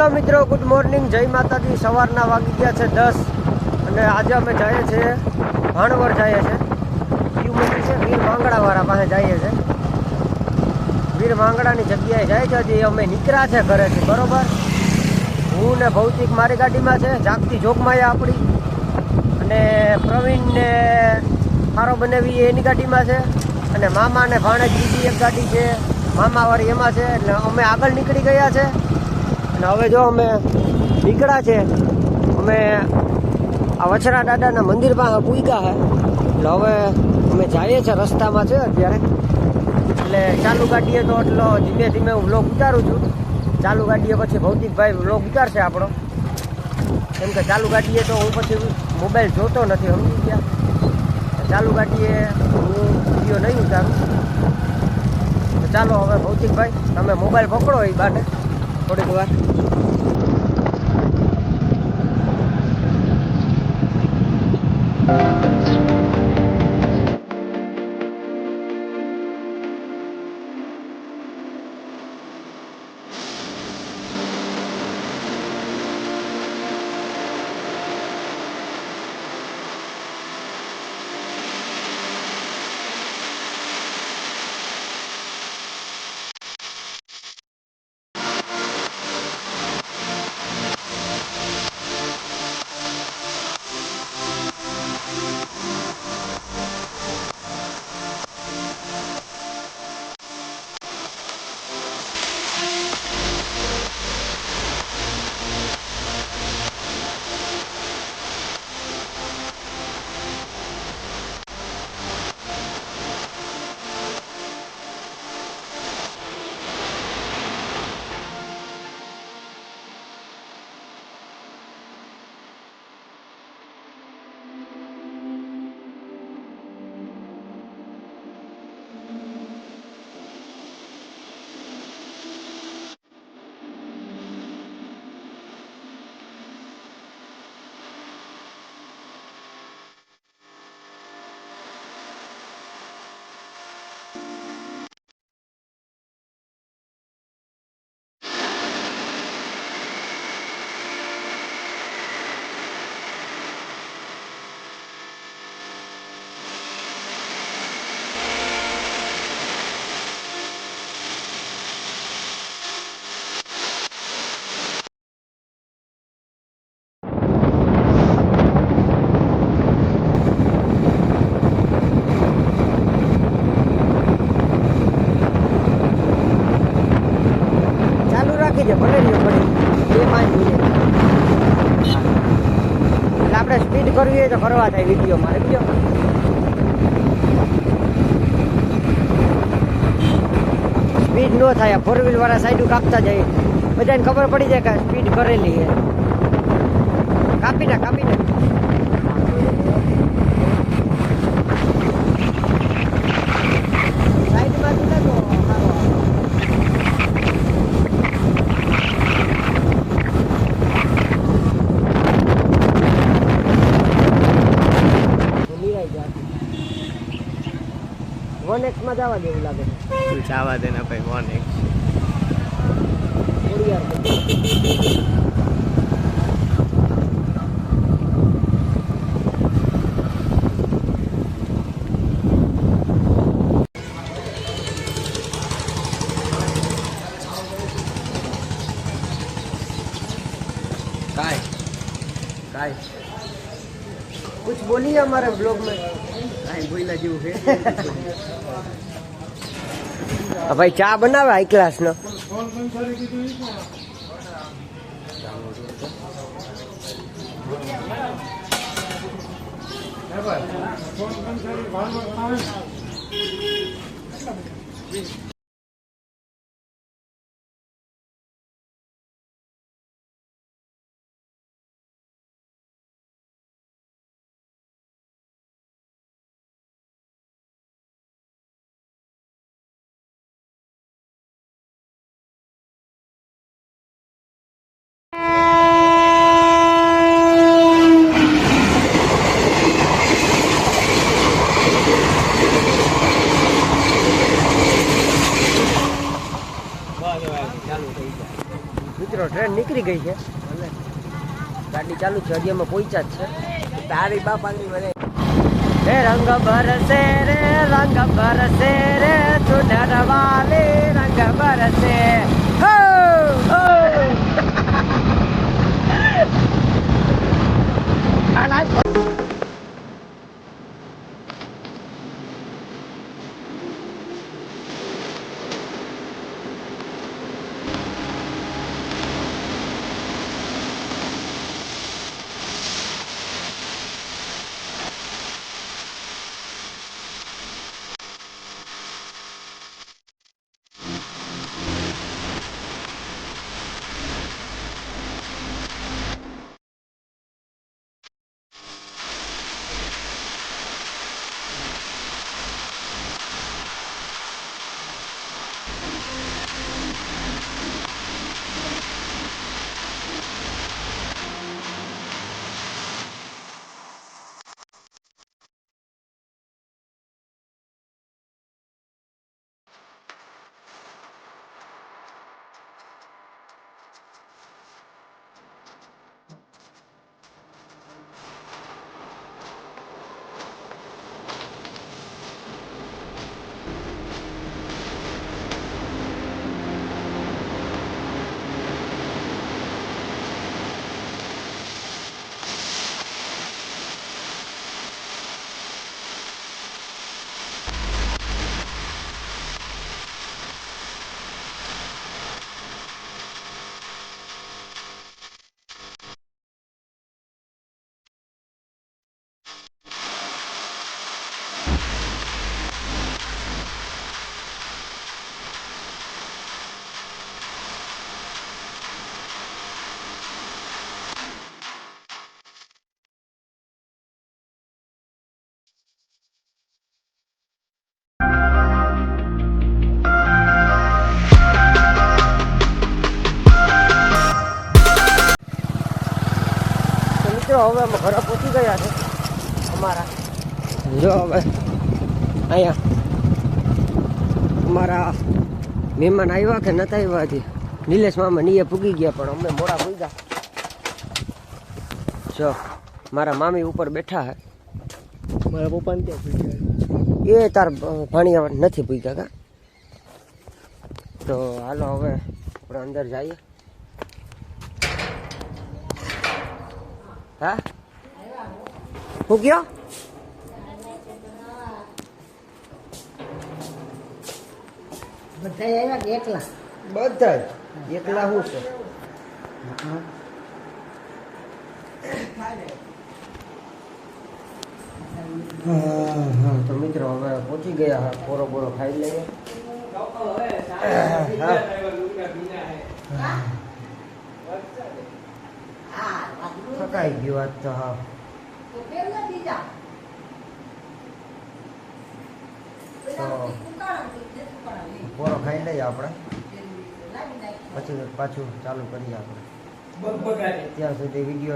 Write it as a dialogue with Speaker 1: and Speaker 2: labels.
Speaker 1: Hello મિત્રો, good morning, જય માતાજી। સવારના વાગી ગયા છે 10 અને આજે અમે જઈએ છીએ ભાણવર જઈએ છીએ ક્યુ મંદિર છે વીર માંગડાવાળા પાસે જઈએ છીએ। વીર માંગડાની જગ્યાએ જાય છે। હજી અમે નીકળ્યા છે ઘરેથી, બરોબર। હું ને ભૌતિક મારી ગાડીમાં છે, જાગતી જોગમાયા આપણી, અને પ્રવીણ ને મારો બનાવી એની ગાડીમાં છે, અને મામા ને ભાણેજ બીજી એક ગાડી છે મામાવાળી એમાં છે। એટલે અમે આગળ નીકળી ગયા છે અને હવે જો અમે નીકળ્યા છે, અમે આ વછરા દાદાના મંદિર પાસે પૂગ્યા છે। એટલે હવે અમે જઈએ છીએ, રસ્તામાં છે અત્યારે। એટલે ચાલુ ગાડીએ તો એટલો ધીમે ધીમે હું વ્લોગ ઉતારું છું। ચાલુ ગાડીએ પછી ભૌતિકભાઈ વ્લોગ ઉતારશે આપણો, કેમ કે ચાલુ ગાડીએ તો હું પછી મોબાઈલ જોતો નથી, સમજી ગયા। ચાલુ ગાડીએ હું વિડીયો નહીં ઉતારું। તો ચાલો હવે ભૌતિકભાઈ તમે મોબાઈલ પકડો એ બાને થોડીક વાર। આપણે સ્પીડ કરવી હોય તો કરવા થાય વિડીયો મારે, બીજો સ્પીડ ન થાય। 4 વ્હીલ વાળા સાઈડ કાપતા જાય, બધાને ખબર પડી જાય કે સ્પીડ કરેલી છે। કાપી ના સાઈડમાંથી ના તો One-X માં જવા દેવું લાગે છે।
Speaker 2: તું જવા દે ને ભાઈ, One-X
Speaker 1: काय कुछ बोलिए हमारे ब्लॉग में।
Speaker 2: કાંઈ બોલ્યા જેવું છે
Speaker 1: ભાઈ ચા બનાવે હાઈ ક્લાસ નો। ટ્રેન નીકળી ગઈ છે ગાડી ચાલુ છે હજી અમે પહોંચ્યા જ છે
Speaker 2: તારી બાપાની મને
Speaker 1: હે રંગ બરસે રે ચુનર વાલે રંગ બરસે હો હો હવે અમે ઘરે પહોંચી ગયા છે અમારા જો હવે અહીંયા અમારા મહેમાન આવ્યા કે નતા આવ્યા હજી નિલેશ મામા નીએ પૂગી ગયા પણ અમે મોડા પૂગ્યા જો મારા મામી ઉપર બેઠા હે
Speaker 2: મારા પપ્પાને ક્યાં પૂછ્યા
Speaker 1: એ તાર ભાણિયા નથી પૂગ્યા કા તો હાલો હવે આપણે અંદર જઈએ હા હું ગયો
Speaker 3: બધા આવ્યા કે એકલા
Speaker 1: બધા એકલા શું છે હા તો મિત્રો હવે પહોંચી ગયા હા પોરો બોરો ખાઈ લઈએ થકાઈ ગયું આજ તો હા
Speaker 3: તો પેલા બીજા
Speaker 1: તો પોરો ખાઈ લઈએ આપણે પછી પાછું ચાલુ કરીએ આપણે ત્યાં સુધી વિડીયો